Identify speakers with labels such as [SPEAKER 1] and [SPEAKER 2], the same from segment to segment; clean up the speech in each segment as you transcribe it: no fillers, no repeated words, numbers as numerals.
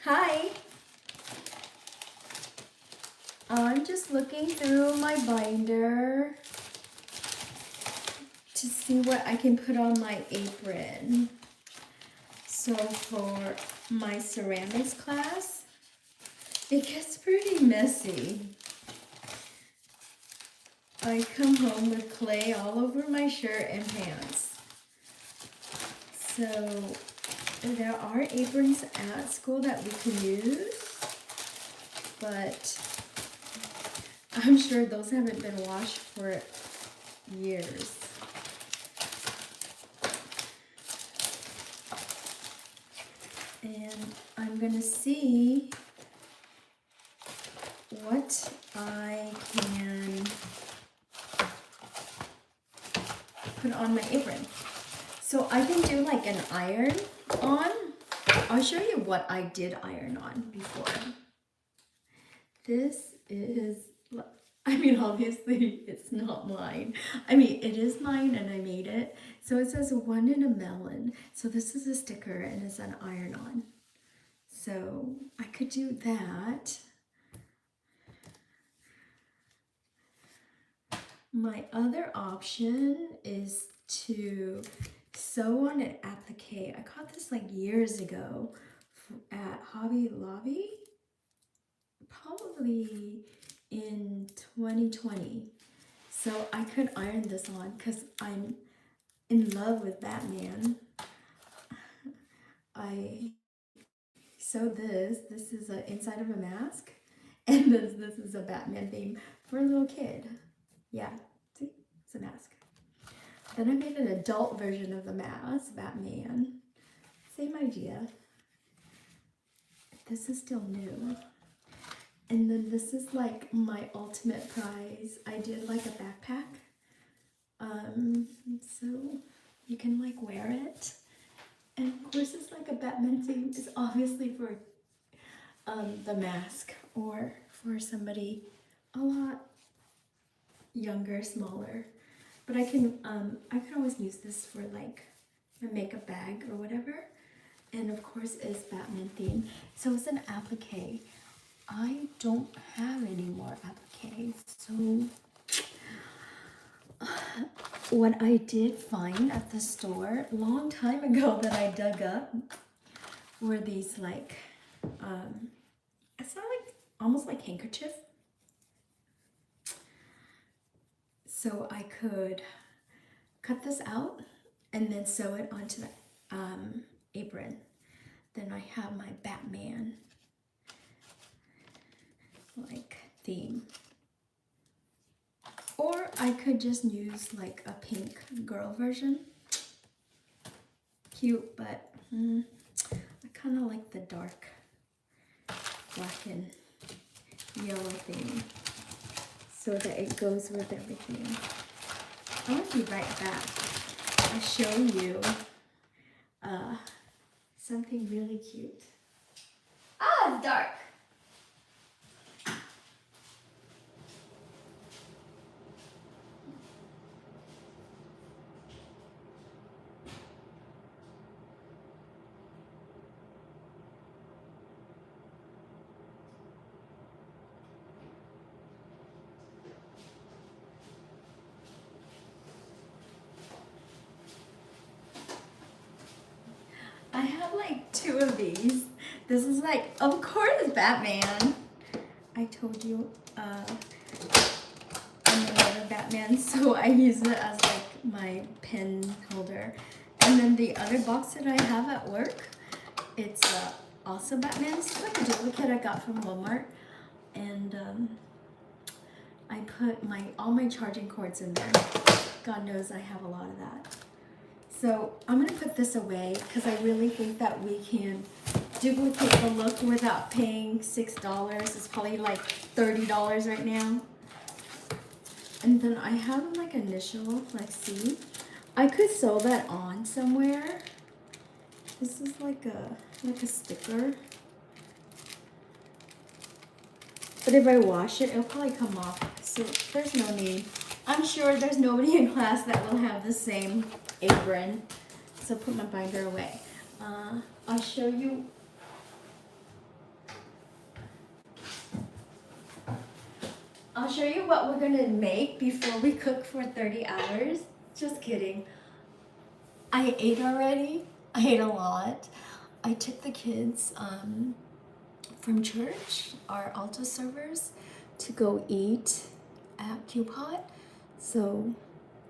[SPEAKER 1] Hi, I'm just looking through my binder to see what I can put on my apron. So for my ceramics class, it gets pretty messy. I come home with clay all over my shirt and pants. So there are aprons at school that we can use, but I'm sure those haven't been washed for years. And I'm gonna see what I can put on my apron. So I can do like an iron on. I'll show you what I did iron on before. This is, I mean, obviously it's not mine. I mean, it is mine and I made it. So it says 1 in a melon. So this is a sticker and it's an iron on. So I could do that. My other option is to sew on an applique. I got this like years ago at Hobby Lobby, probably in 2020. So I could iron this on because I'm in love with Batman. I sewed this. This is the inside of a mask. And this is a Batman theme for a little kid. Yeah, see, it's a mask. Then I made an adult version of the mask, Batman. Same idea. This is still new. And then this is like my ultimate prize. I did like a backpack. So you can like wear it. And of course it's like a Batman theme. It's obviously for the mask or for somebody a lot younger, smaller. But I can always use this for like a makeup bag or whatever. And of course it's Batman theme. So it's an applique. I don't have any more appliques. So what I did find at the store a long time ago that I dug up were these like, it's not like, almost like handkerchief. So I could cut this out and then sew it onto the apron. Then I have my Batman like theme. Or I could just use like a pink girl version. Cute, but I kind of like the dark black and yellow theme so that it goes with everything. I'll be right back. I'll show you something really cute. Ah, it's dark. I have like 2 of these. This is like, of course, Batman. I told you I'm in love with Batman, so I use it as like my pen holder. And then the other box that I have at work, it's also Batman. It's like a duplicate I got from Walmart. And I put all my charging cords in there. God knows I have a lot of that. So I'm gonna put this away because I really think that we can duplicate the look without paying $6. It's probably like $30 right now. And then I have like initial, like see, I could sew that on somewhere. This is like a sticker. But if I wash it, it'll probably come off. So there's no need. I'm sure there's nobody in class that will have the same apron. So put my binder away. I'll show you I'll show you what we're gonna make before we cook for 30 hours. Just kidding. I ate already. I ate a lot. I took the kids from church, our altar servers, to go eat at Q-Pot. So,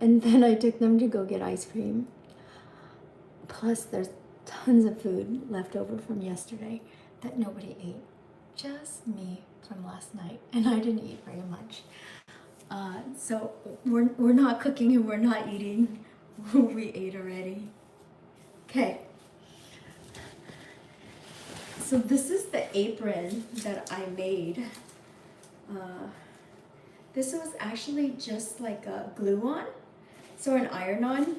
[SPEAKER 1] and then I took them to go get ice cream. Plus there's tons of food left over from yesterday that nobody ate. Just me from last night, and I didn't eat very much. So we're not cooking and we're not eating. We ate already. Okay. So this is the apron that I made. This was actually just like a glue-on, so an iron-on.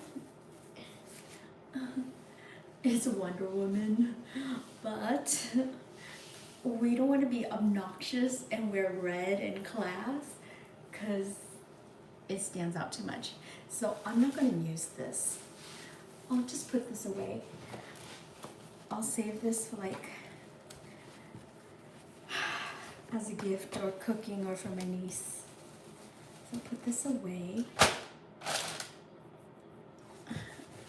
[SPEAKER 1] It's Wonder Woman, but we don't want to be obnoxious and wear red in class because it stands out too much. So I'm not going to use this. I'll just put this away. I'll save this for like as a gift or cooking or for my niece. So I'll put this away.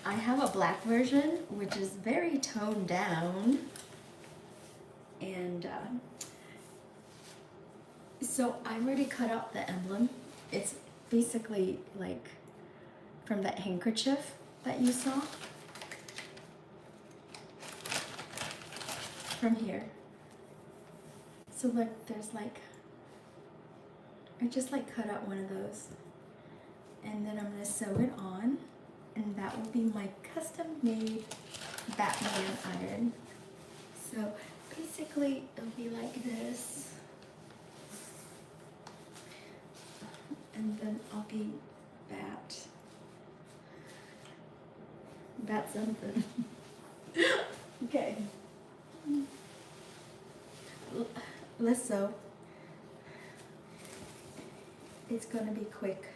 [SPEAKER 1] I have a black version which is very toned down, and so I already cut out the emblem. It's basically like from that handkerchief that you saw. From here. So look, there's like, I just like cut out one of those. And then I'm gonna sew it on, and that will be my custom made Batman iron. So basically it'll be like this. And then I'll be bat something. Okay. Let's sew. It's gonna be quick.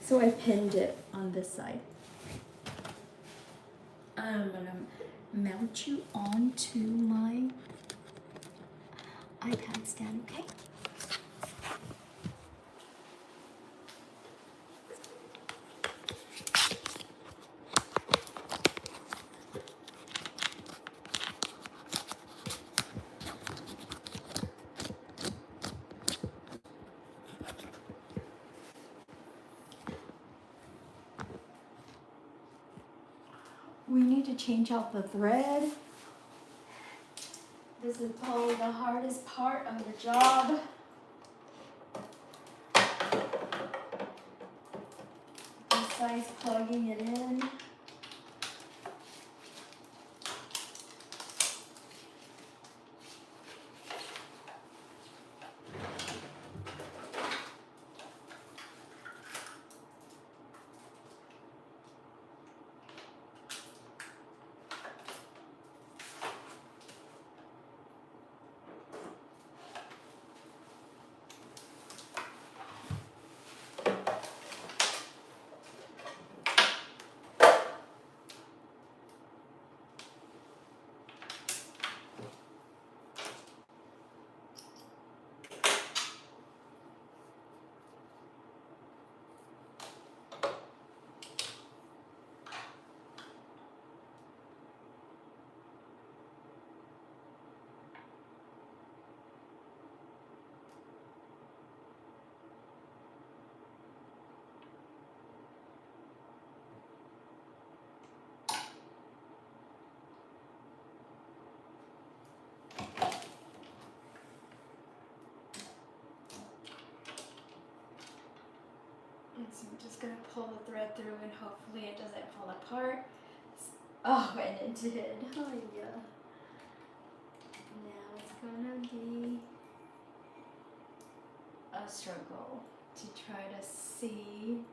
[SPEAKER 1] So I pinned it on this side. I'm gonna mount you onto my iPad stand, okay? We need to change out the thread. This is probably the hardest part of the job. Besides plugging it in. So I'm just gonna pull the thread through and hopefully it doesn't fall apart. Oh, and it did. Oh yeah. Now it's gonna be a struggle to try to see.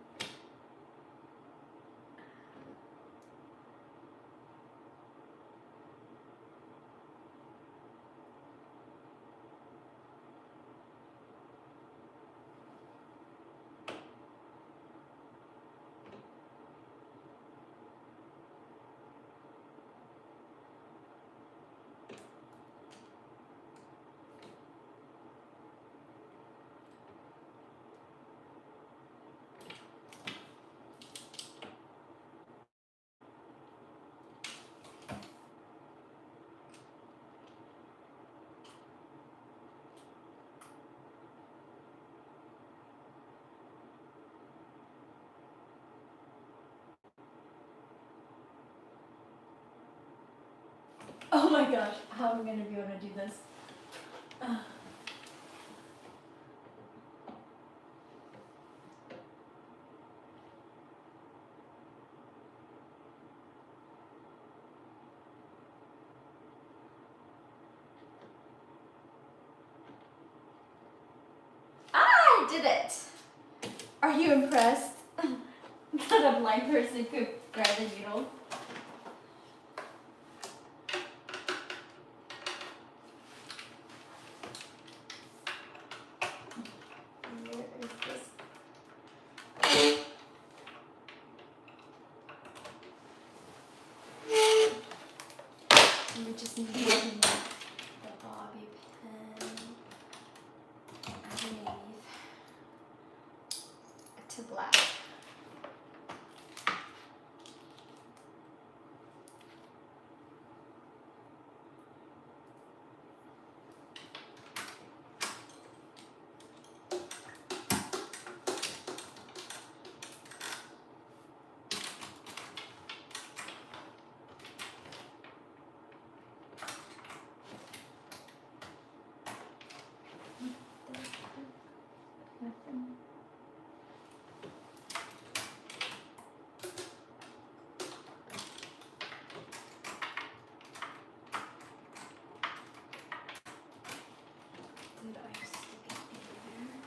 [SPEAKER 1] Oh my gosh, how am I gonna be able to do this? I did it! Are you impressed that a blind person could grab the needle? Where is this? We just need to remove the bobby pin underneath to black. Nothing. Did I stick it in there?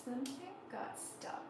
[SPEAKER 1] Something got stuck.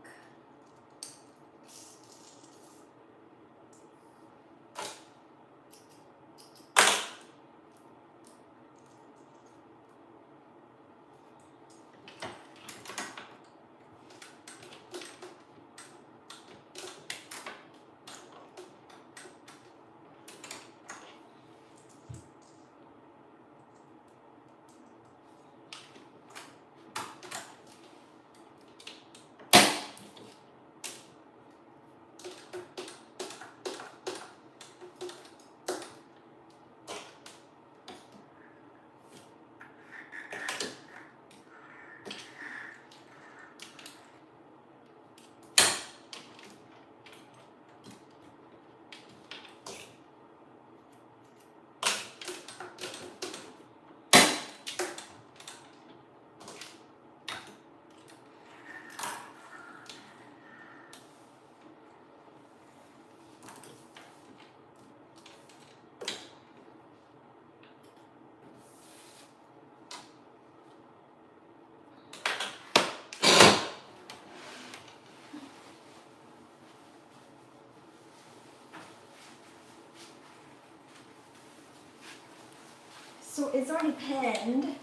[SPEAKER 1] So it's already pinned,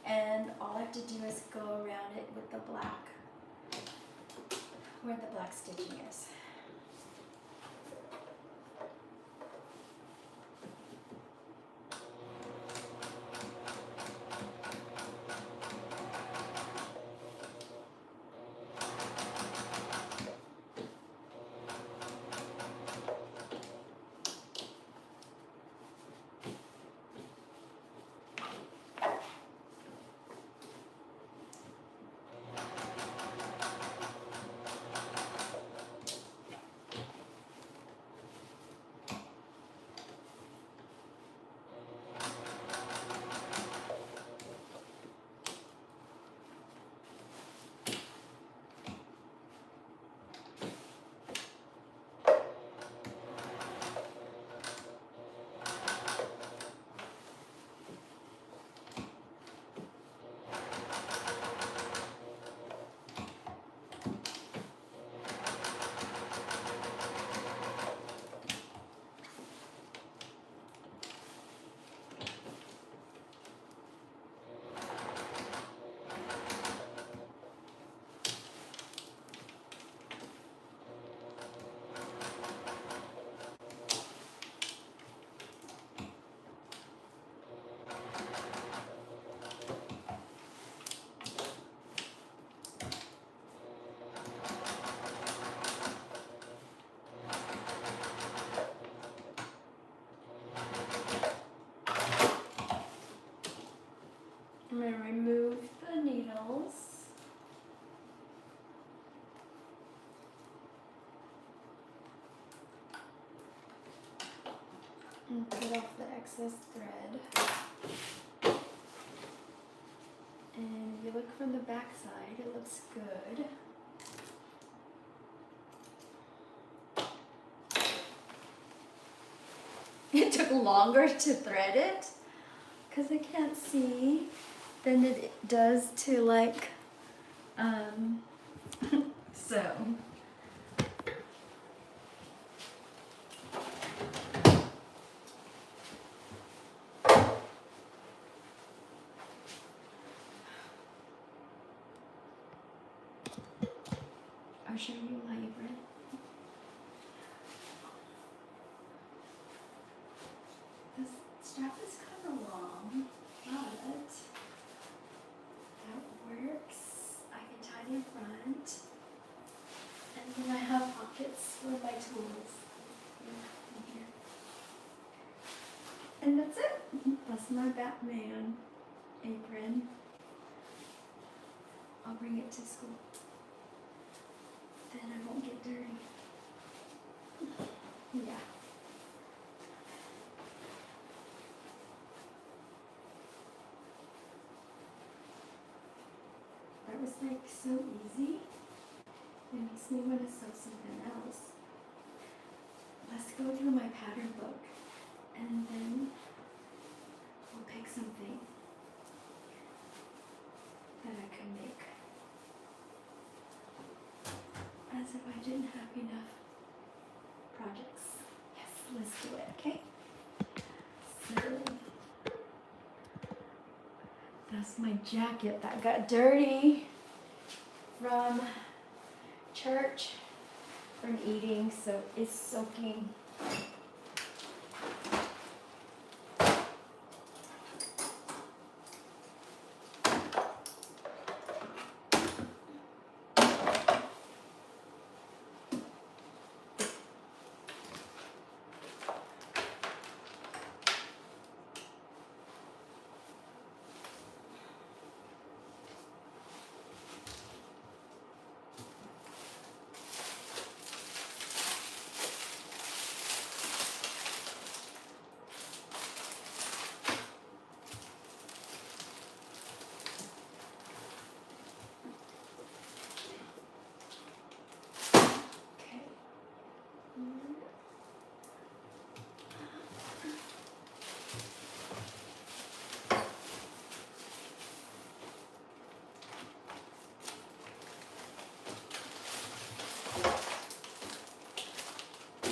[SPEAKER 1] and all I have to do is go around it with the black. where the black stitching is. I'm going to remove the needles. And cut off the excess thread. And if you look from the back side, it looks good. It took longer to thread it because I can't see than it does to like, so. I'll show you my apron. This strap is kind of long, but that works. I can tie it in front. And then I have pockets for my tools. In here. And that's it. That's my Batman apron. I'll bring it to school. Then I won't get dirty. Yeah. That was like so easy. It makes me want to sew something else. Let's go through my pattern book and then we'll pick something that I can make. As if I didn't have enough projects. Yes, let's do it, okay? So, that's my jacket that got dirty from church, from eating, so it's soaking.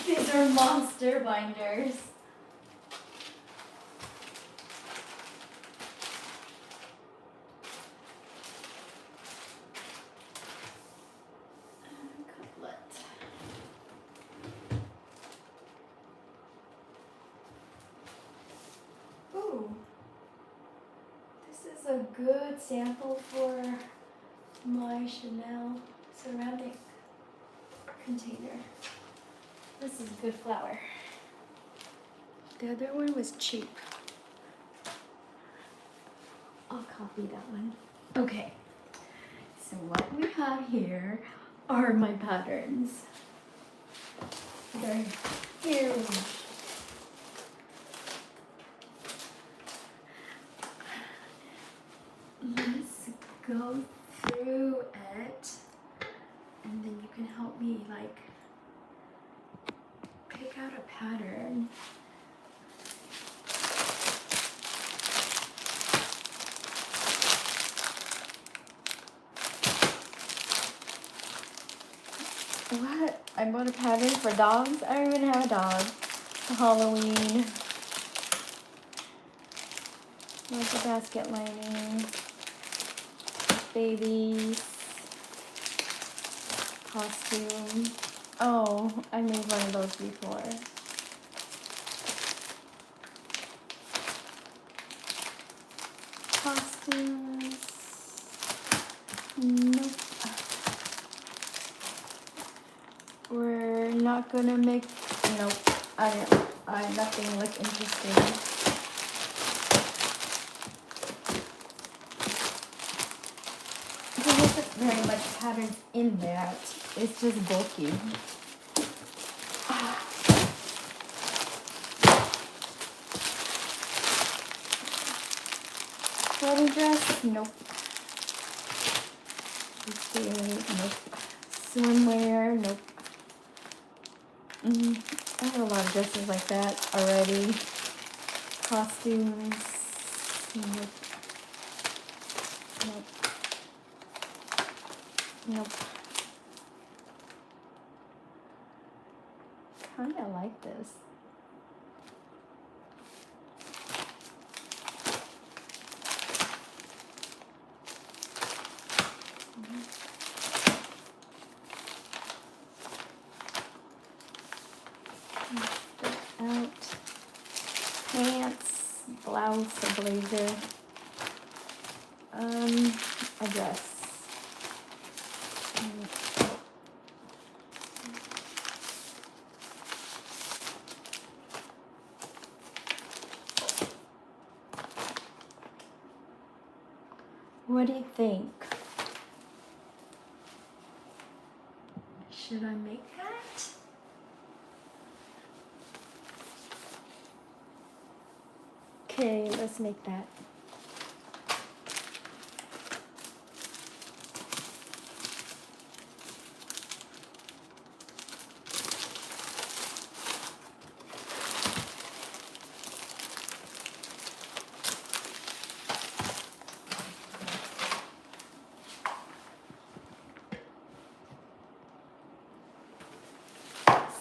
[SPEAKER 1] These are monster binders. Come a good sample for my Chanel ceramic container. This is good flour. The other one was cheap. I'll copy that one. Okay, so what we have here are my patterns. They're huge. Let's go through it, and then you can help me like pick out a pattern. What? I bought a pattern for dogs? I don't even have a dog. For Halloween. Lots of basket lining. Babies. Costume. Oh, I made one of those before. Costumes. Nope. We're not gonna make, nope, nothing look interesting. There isn't very much patterns in that. It's just bulky. Wedding dress, nope. Nope. Swimwear, nope. I have a lot of dresses like that already. Costumes. Nope. Nope. Nope. Kinda like this. Out. Pants, blouse, a blazer, a dress. What do you think? Should I make that? Okay, let's make that.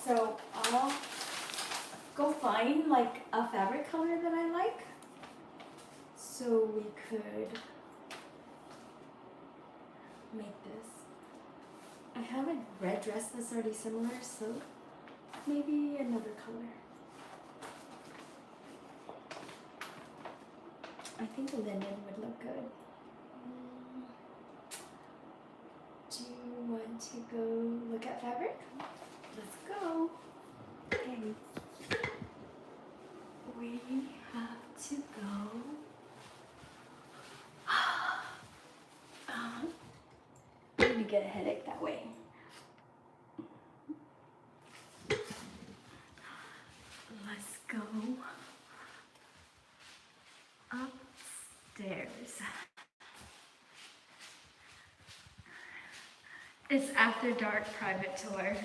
[SPEAKER 1] So I'll go find like a fabric color that I like. So we could make this. I have a red dress that's already similar, so maybe another color. I think linen would look good. Do you want to go look at fabric? Let's go. Okay. We have to go. I'm gonna get a headache that way. Let's go upstairs. It's after dark private tour.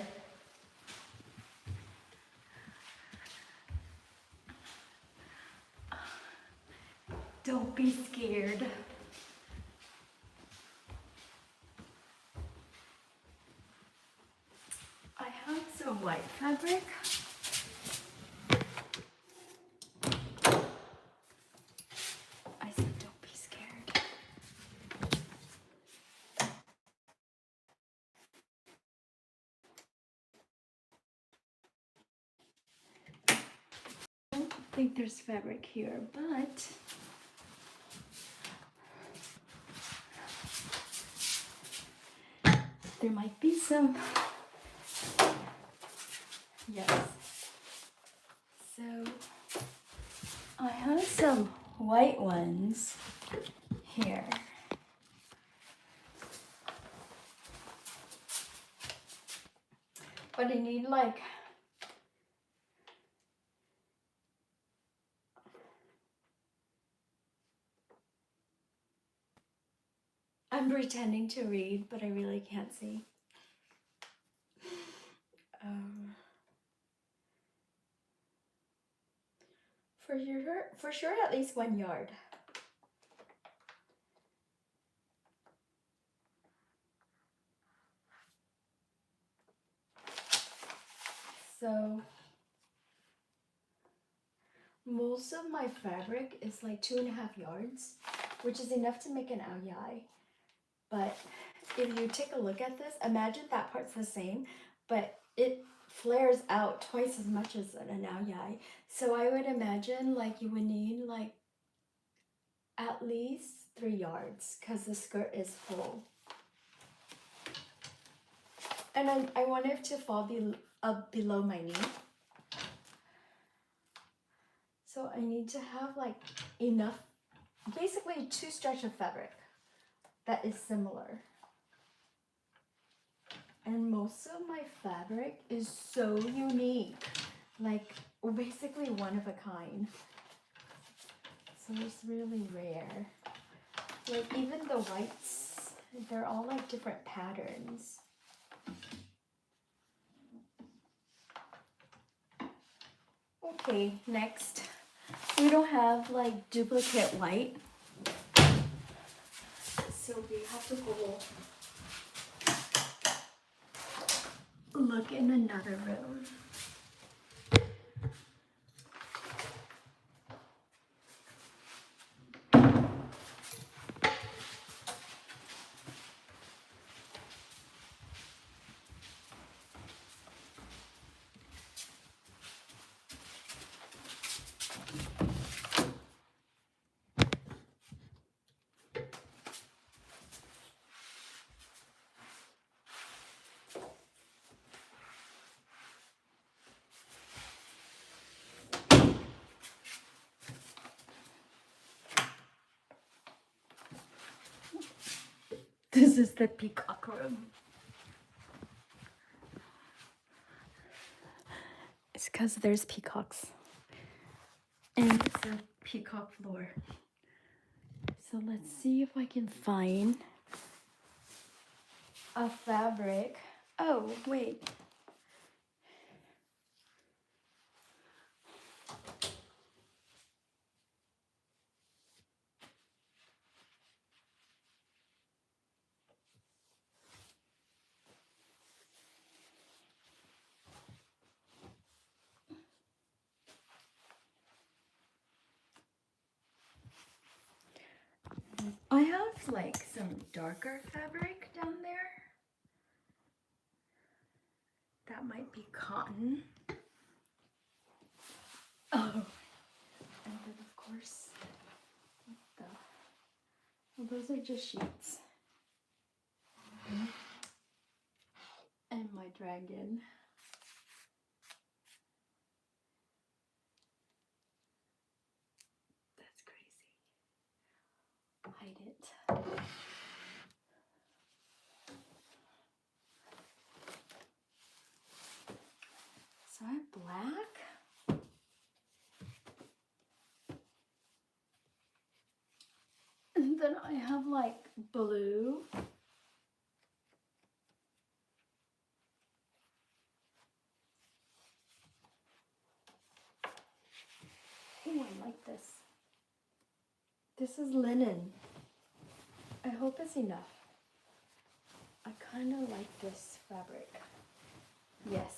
[SPEAKER 1] Don't be scared. I have some white fabric. I said don't be scared. I don't think there's fabric here, but There might be some, yes. So I have some white ones here. But I need like I'm pretending to read, but I really can't see. For sure, at least 1 yard. So most of my fabric is like 2.5 yards, which is enough to make an aoyai. But if you take a look at this, imagine that part's the same, but it flares out twice as much as an aoyai. So I would imagine like you would need like at least 3 yards because the skirt is full. And I want it to fall below my knee. So I need to have like enough, basically 2 stretch of fabric that is similar. And most of my fabric is so unique, like basically one of a kind. So it's really rare. Like even the whites, they're all like different patterns. Okay, next. We don't have like duplicate white. So we have to go look in another room. This is the peacock room. It's because there's peacocks. And it's a peacock floor. So let's see if I can find a fabric. Oh, wait. I have like some darker fabric down there. That might be cotton. Oh, and then of course, well, those are just sheets. And my dragon. That's crazy. Hide it. So I have black. And then I have like blue. Oh, I like this. This is linen. I hope it's enough. I kind of like this fabric. Yes.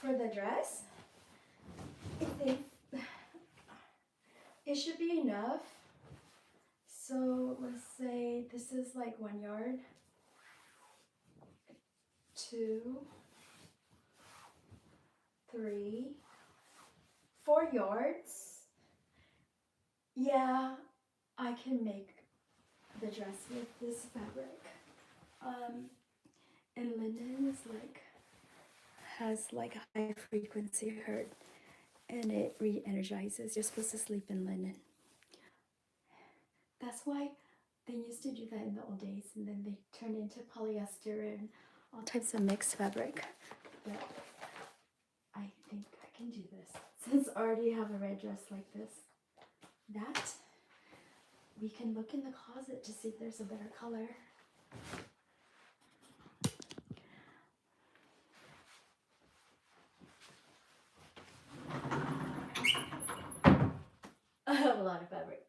[SPEAKER 1] For the dress, it should be enough. So let's say this is like 1 yard, 2, 3, 4 yards. Yeah, I can make the dress with this fabric. And linen is like, has like a high frequency hurt, and it re-energizes. You're supposed to sleep in linen. That's why they used to do that in the old days, and then they turned into polyester and all types of mixed fabric. But I think I can do this. Since I already have a red dress like this, that we can look in the closet to see if there's a better color. I have a lot of fabric.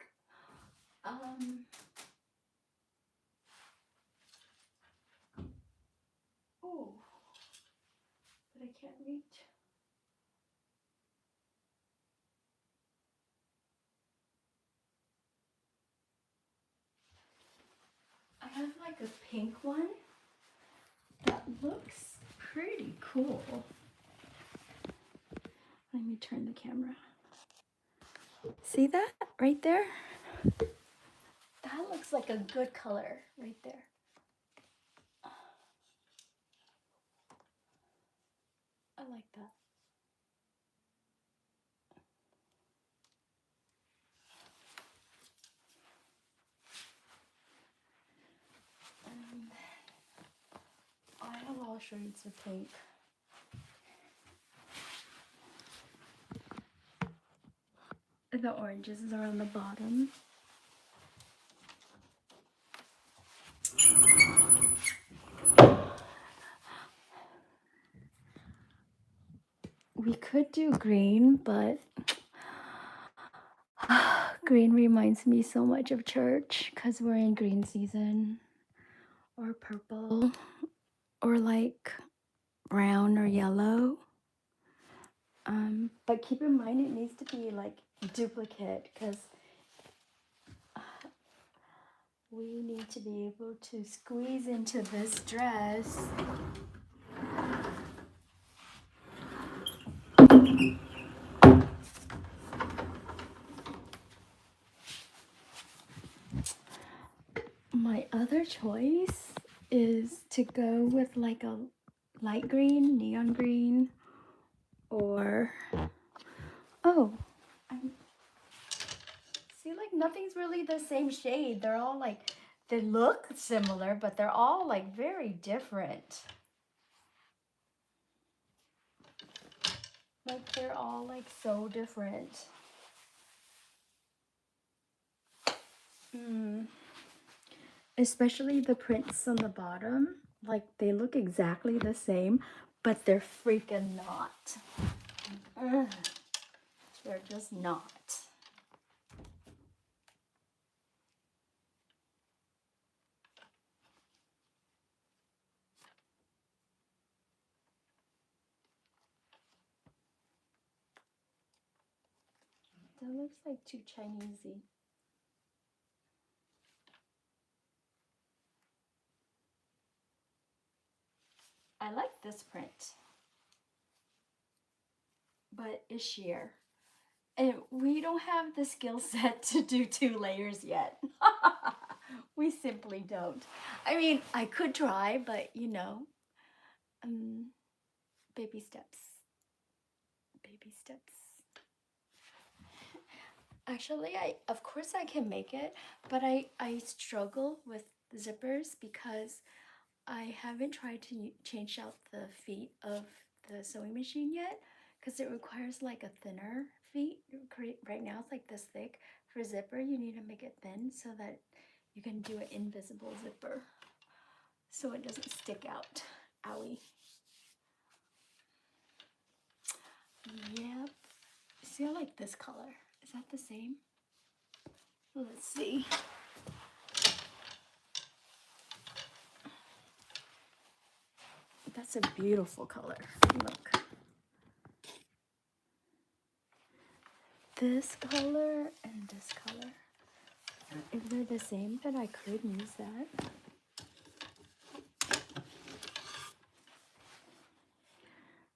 [SPEAKER 1] Oh, but I can't reach. I have like a pink one that looks pretty cool. Let me turn the camera. See that right there? That looks like a good color right there. I like that. I have all shades of pink. The oranges are on the bottom. We could do green, but green reminds me so much of church because we're in green season. Or purple, or like brown or yellow. But keep in mind it needs to be like duplicate because we need to be able to squeeze into this dress. My other choice is to go with like a light green, neon green, or see, like nothing's really the same shade. They're all like, they look similar, but they're all like very different. Like they're all like so different. Especially the prints on the bottom. Like they look exactly the same, but they're freaking not. They're just not. That looks like too Chinesey. I like this print, but it's sheer. And we don't have the skill set to do 2 layers yet. We simply don't. I mean, I could try, but you know, baby steps. Baby steps. Actually, of course I can make it, but I struggle with zippers because I haven't tried to change out the feet of the sewing machine yet because it requires like a thinner feet. Right now it's like this thick. For zipper, you need to make it thin so that you can do an invisible zipper so it doesn't stick out. Owie. Yep. See, I like this color. Is that the same? Let's see. That's a beautiful color. Look. This color and this color. If they're the same, then I could use that.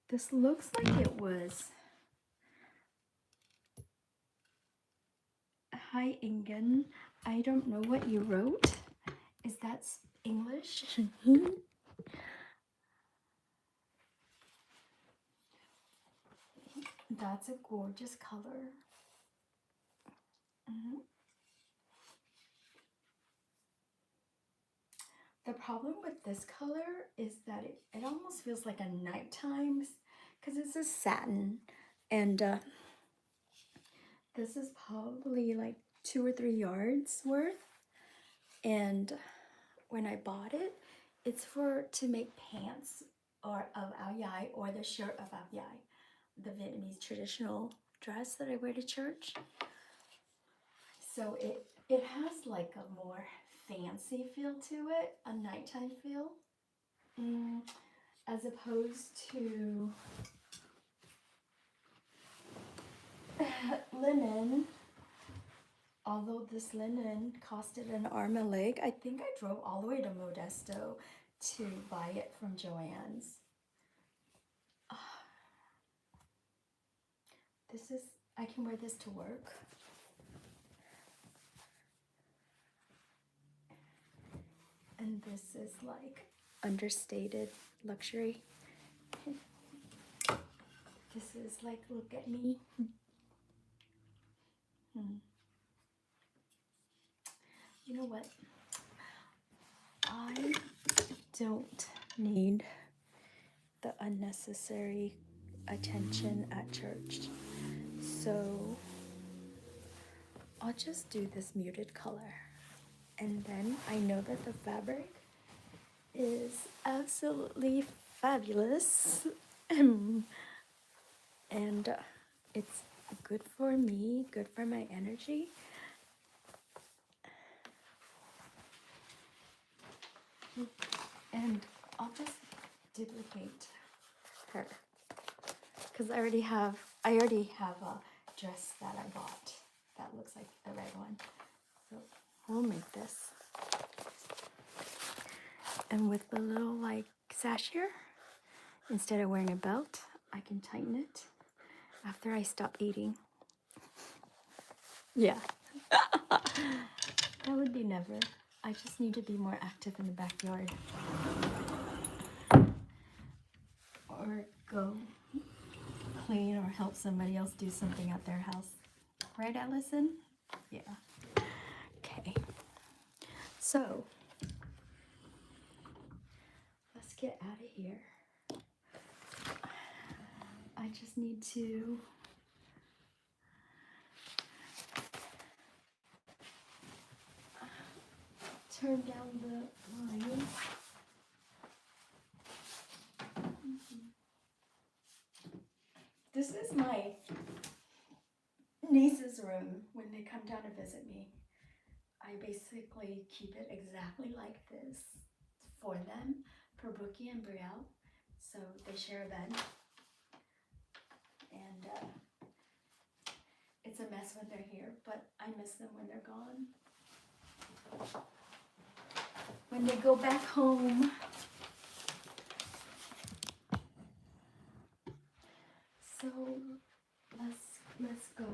[SPEAKER 1] This looks like it was. Hi, Nguyen. I don't know what you wrote. Is that English? That's a gorgeous color. The problem with this color is that it almost feels like a nighttime because it's a satin. And this is probably like 2 or 3 yards worth. And when I bought it, it's to make pants or of ao dai or the shirt of ao dai, the Vietnamese traditional dress that I wear to church. So it has like a more fancy feel to it, a nighttime feel, as opposed to linen. Although this linen costed an arm and a leg, I think I drove all the way to Modesto to buy it from Joann's. I can wear this to work. And this is like understated luxury. This is like, look at me. You know what? I don't need the unnecessary attention at church. So I'll just do this muted color. And then I know that the fabric is absolutely fabulous. And it's good for me, good for my energy. And I'll just duplicate her because I already have a dress that I bought that looks like the red one. So we'll make this. And with the little like sash here, instead of wearing a belt, I can tighten it after I stop eating. Yeah. That would be never. I just need to be more active in the backyard. Or go clean or help somebody else do something at their house. Right, Allison? Yeah. Okay. So, let's get out of here. I just need to turn down the volume. This is my niece's room when they come down to visit me. I basically keep it exactly like this for them, for Brookie and Brielle. So they share a bed. And it's a mess when they're here, but I miss them when they're gone. When they go back home, so let's go.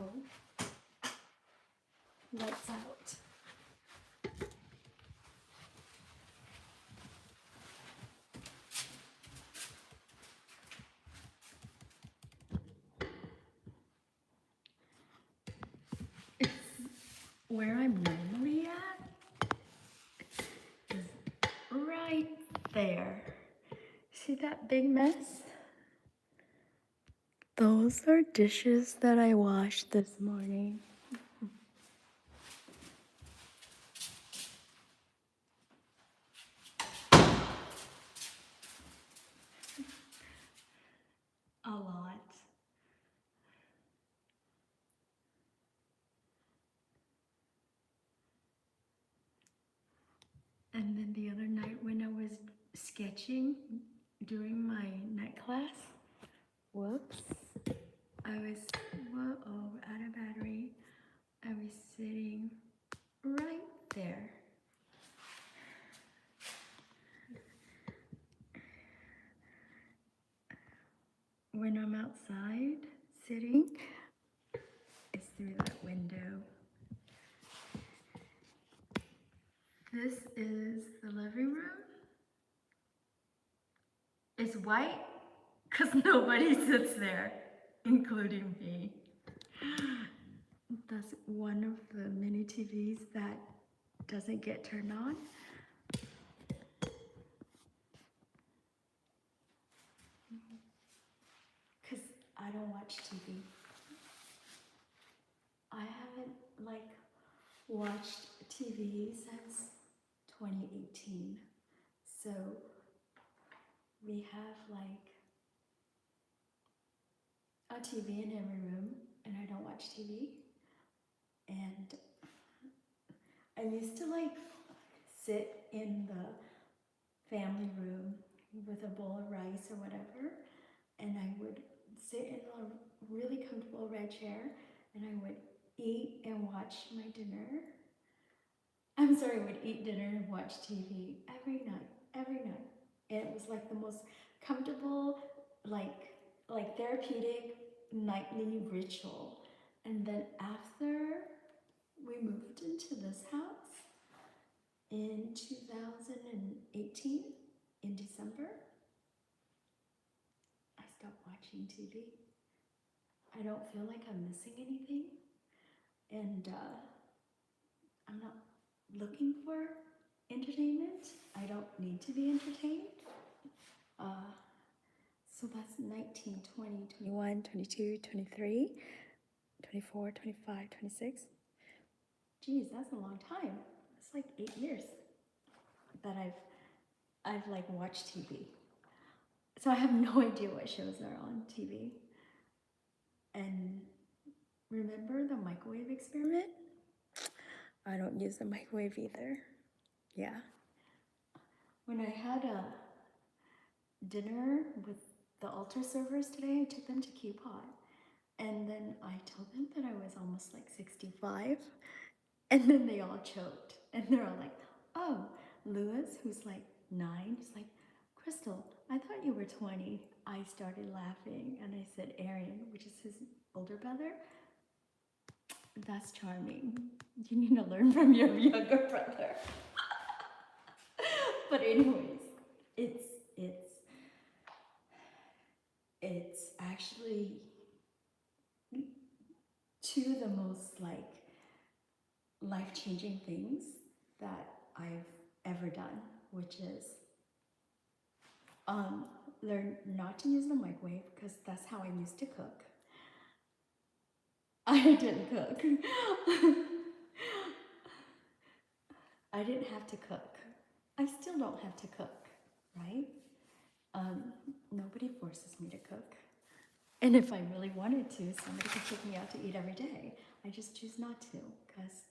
[SPEAKER 1] Lights out. It's where I'm normally at is right there. See that big mess? Those are dishes that I washed this morning. A lot. And then the other night when I was sketching during my night class, whoops, I was, whoa, out of battery. I was sitting right there. When I'm outside sitting, it's through that window. This is the living room. It's white because nobody sits there, including me. That's one of the mini TVs that doesn't get turned on. Because I don't watch TV. I haven't watched TV since 2018. So we have a TV in every room, and I don't watch TV. And I used to sit in the family room with a bowl of rice or whatever, and I would sit in a really comfortable red chair, and I would eat and watch my dinner. I'm sorry, I would eat dinner and watch TV every night. And it was like the most comfortable, therapeutic nightly ritual. And then after we moved into this house in 2018, in December, I stopped watching TV. I don't feel like I'm missing anything, and I'm not looking for entertainment. I don't need to be entertained. So that's 19, 20, 21, 22, 23, 24, 25, 26. Geez, that's a long time. It's like 8 years that I've watched TV. So I have no idea what shows are on TV. And remember the microwave experiment? I don't use the microwave either. Yeah. When I had a dinner with the altar servers today, I took them to Q-Pot. And then I told them that I was almost 65. And then they all choked. And they're all like, oh, Lewis, who's 9, he's like, Crystal, I thought you were 20. I started laughing and I said, Arian, which is his older brother, that's charming. You need to learn from your younger brother. But anyways, it's actually two of the most life-changing things that I've ever done, which is learn not to use the microwave, because that's how I used to cook. I didn't cook. I didn't have to cook. I still don't have to cook, right? Nobody forces me to cook. And if I really wanted to, somebody could take me out to eat every day. I just choose not to, because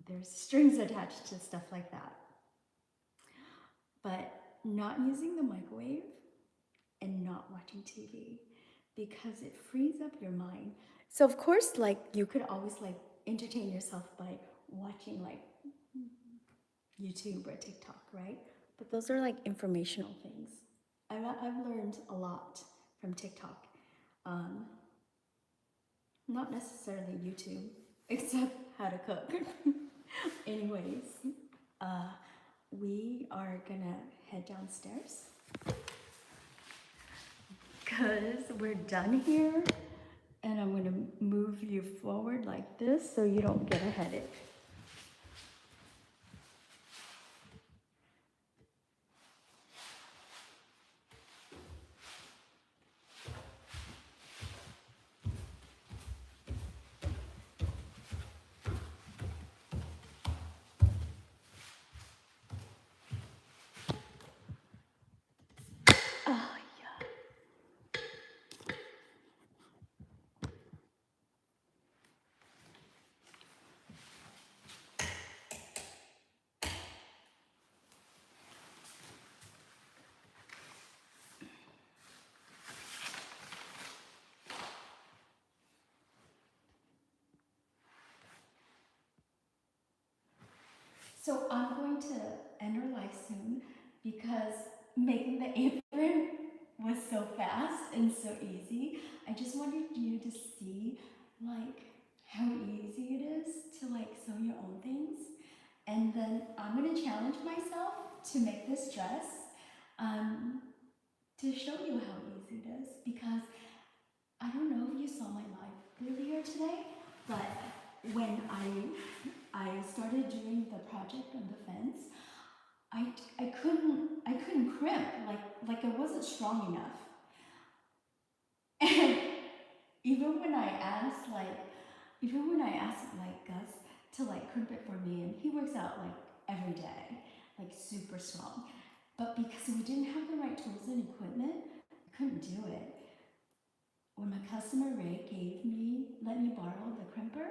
[SPEAKER 1] there's strings attached to stuff like that. But not using the microwave and not watching TV, because it frees up your mind. So of course, you could always entertain yourself by watching YouTube or TikTok, right? But those are informational things. I've learned a lot from TikTok. Not necessarily YouTube, except how to cook. Anyways, we are gonna head downstairs because we're done here, and I'm gonna move you forward like this so you don't get a headache. Oh, yeah. So I'm going to end our life soon because making the apron was so fast and so easy. I just wanted you to see like how easy it is to like sew your own things. And then I'm gonna challenge myself to make this dress um, to show you how easy it is, because I don't know if you saw my live earlier today, but when I started doing the project on the fence, I couldn't crimp, like it wasn't strong enough. And even when I asked like Gus to like crimp it for me, and he works out like every day, like super strong, but because we didn't have the right tools and equipment, I couldn't do it. When my customer Ray let me borrow the crimper,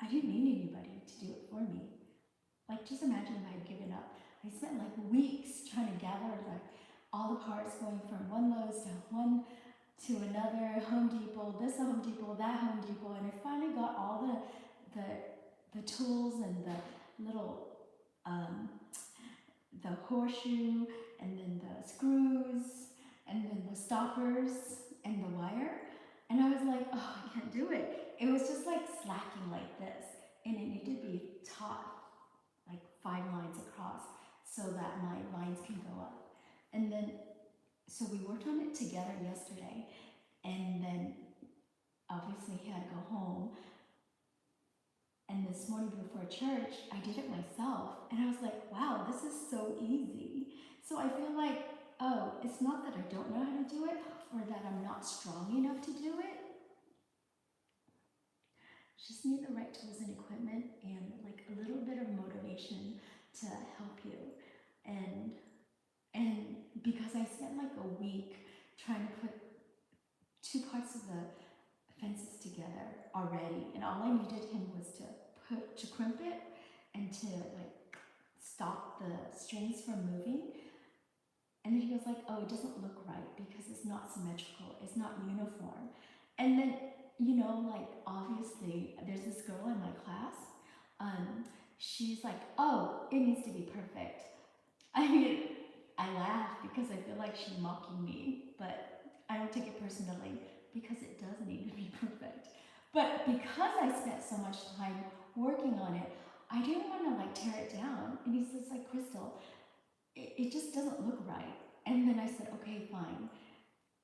[SPEAKER 1] I didn't need anybody to do it for me. Like, just imagine if I had given up. I spent like weeks trying to gather like all the parts, going from one Lowe's to another Home Depot, this Home Depot, that Home Depot, and I finally got all the tools and the little the horseshoe, and then the screws, and then the stoppers and the wire. And I was like, oh, I can't do it. It was just like slacking like this, and it needed to be taut like 5 lines across so that my lines can go up. And then, so we worked on it together yesterday, and then obviously he had to go home. And this morning before church, I did it myself, and I was like, wow, this is so easy. So I feel like, oh, it's not that I don't know how to do it or that I'm not strong enough to do it. Just need the right tools and equipment and like a little bit of motivation to help you. And because I spent like a week trying to put 2 parts of the fences together already, and all I needed him was to crimp it and to like stop the strings from moving. And then he was like, oh, it doesn't look right because it's not symmetrical, it's not uniform. And then, you know, like obviously there's this girl in my class, she's like, oh, it needs to be perfect. I mean, I laugh because I feel like she's mocking me, but I don't take it personally because it does need to be perfect. But because I spent so much time working on it, I didn't want to like tear it down. And he says like, Crystal, it just doesn't look right. And then I said, okay, fine.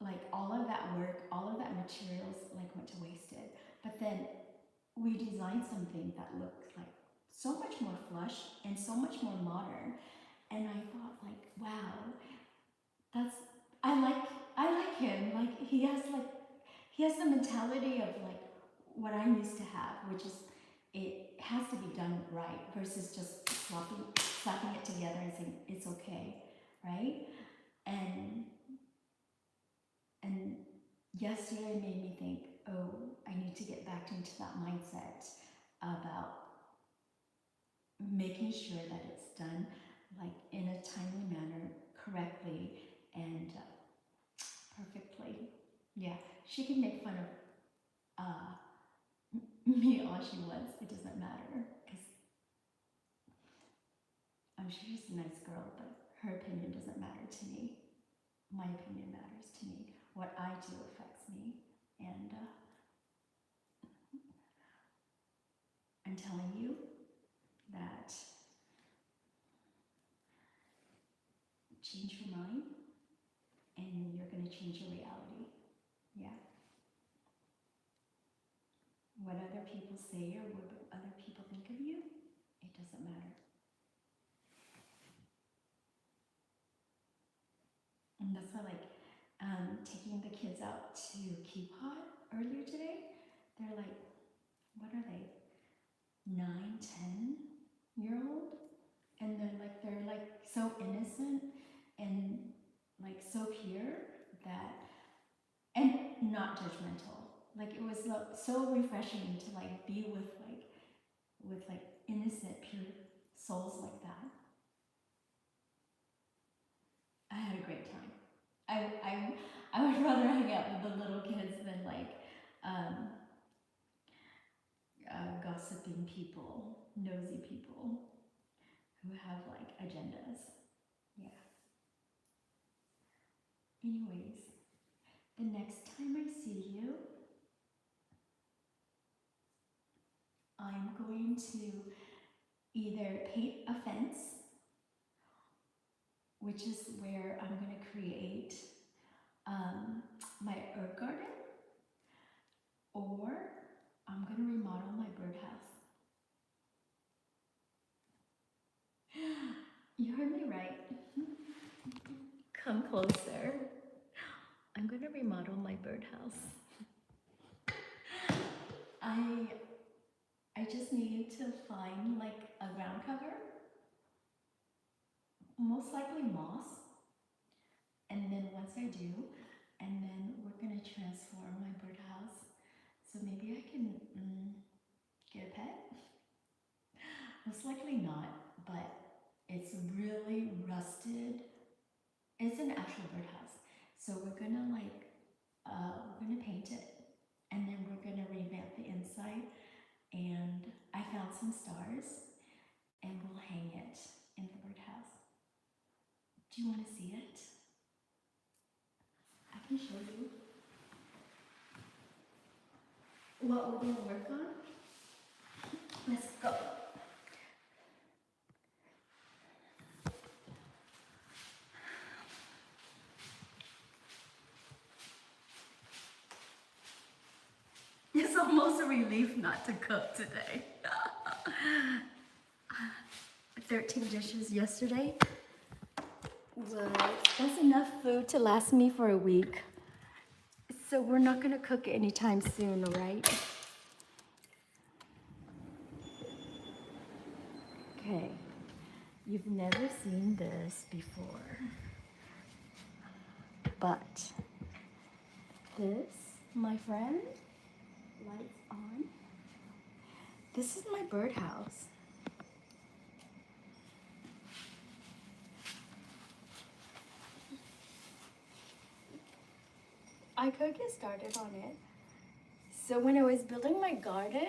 [SPEAKER 1] Like all of that work, all of that materials like went to wasted. But then we designed something that looked like so much more flush and so much more modern. And I thought like, wow, I like him. Like he has the mentality of like what I'm used to have, which is it has to be done right versus just slapping it together and saying it's okay, right? And yesterday made me think, oh, I need to get back into that mindset about making sure that it's done like in a timely manner, correctly, and perfectly. Yeah, she can make fun of me all she wants. It doesn't matter because I'm sure she's a nice girl, but her opinion doesn't matter to me. My opinion matters to me. What I do affects me, and I'm telling you that change your mind, and you're going to change your reality. Yeah. What other people say or what other people think of you, it doesn't matter. And that's why, like, taking the kids out to Keepot earlier today, they're like, what are they? 9, 10-year-old? And they're like so innocent and like so pure that, and not judgmental. Like it was so refreshing to like be with innocent, pure souls like that. I had a great time. I would rather hang out with the little kids than like gossiping people, nosy people who have like agendas. Yeah. Anyways, the next time I see you, I'm going to either paint a fence, which is where I'm going to create my herb garden, or I'm going to remodel my birdhouse. You heard me right. Come closer. I'm going to remodel my birdhouse. I just need to find like a ground cover, most likely moss. And then once I do, and then we're gonna transform my birdhouse. So maybe I can get a pet. Most likely not, but it's really rusted. It's an actual birdhouse. So we're gonna we're gonna paint it, and then we're gonna revamp the inside. And I found some stars, and we'll hang it in the birdhouse. Do you want to see it? I can show you what we're going to work on. Let's go. It's almost a relief not to cook today. 13 dishes yesterday. Well, that's enough food to last me for a week. So we're not gonna cook anytime soon, right? Okay, you've never seen this before. But this, my friend, lights on. This is my birdhouse. I could get started on it. So when I was building my garden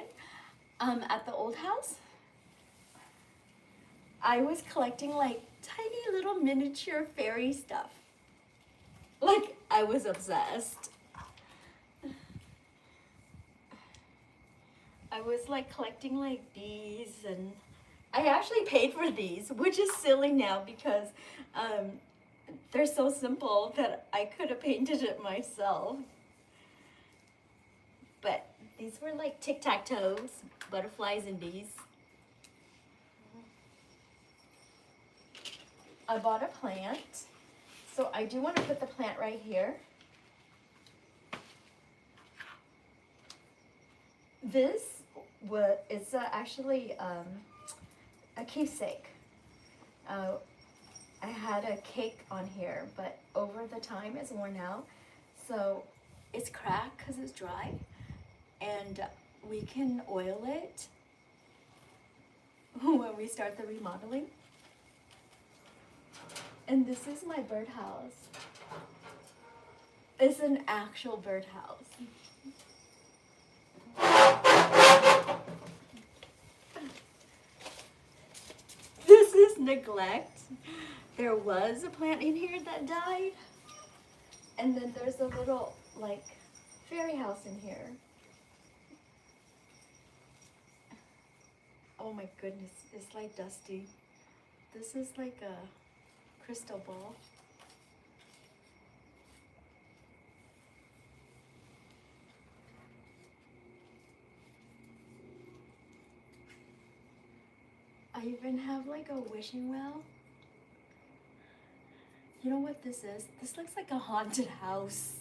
[SPEAKER 1] at the old house, I was collecting like tiny little miniature fairy stuff. Like I was obsessed. I was like collecting like these, and I actually paid for these, which is silly now because they're so simple that I could have painted it myself. But these were like tic-tac-toes, butterflies and bees. I bought a plant, so I do want to put the plant right here. This is actually a keepsake. I had a cake on here, but over the time it's worn out. So it's cracked because it's dry, and we can oil it when we start the remodeling. And this is my birdhouse. It's an actual birdhouse. This is neglect. There was a plant in here that died. And then there's a little, like, fairy house in here. Oh my goodness, it's like dusty. This is like a crystal ball. I even have like a wishing well. You know what this is? This looks like a haunted house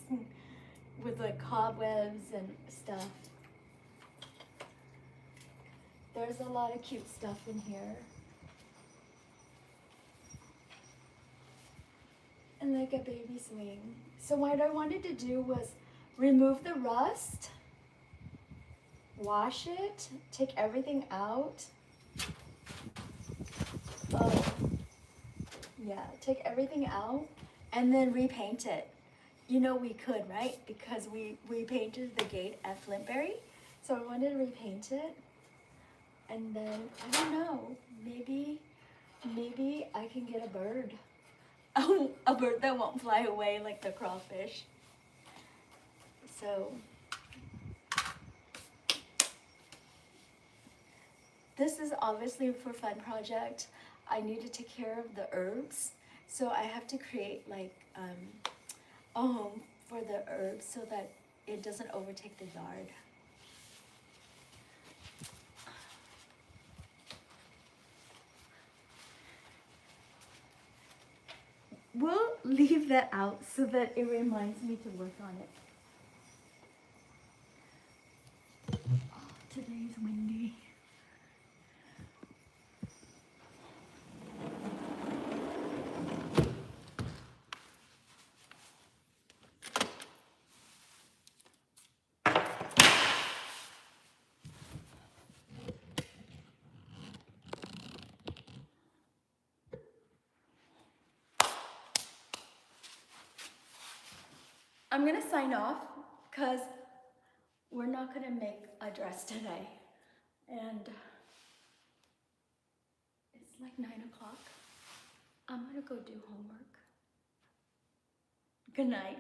[SPEAKER 1] with like cobwebs and stuff. There's a lot of cute stuff in here. And like a baby swing. So what I wanted to do was remove the rust, wash it, take everything out. Oh, yeah, take everything out and then repaint it. You know we could, right? Because we painted the gate at Flintberry. So I wanted to repaint it. And then, I don't know, maybe I can get a bird. A bird that won't fly away like the crawfish. So, this is obviously for fun project. I need to take care of the herbs. So I have to create like a home for the herbs so that it doesn't overtake the yard. We'll leave that out so that it reminds me to work on it. Oh, today's windy. I'm gonna sign off because we're not gonna make a dress today. And it's like 9 o'clock. I'm gonna go do homework. Good night.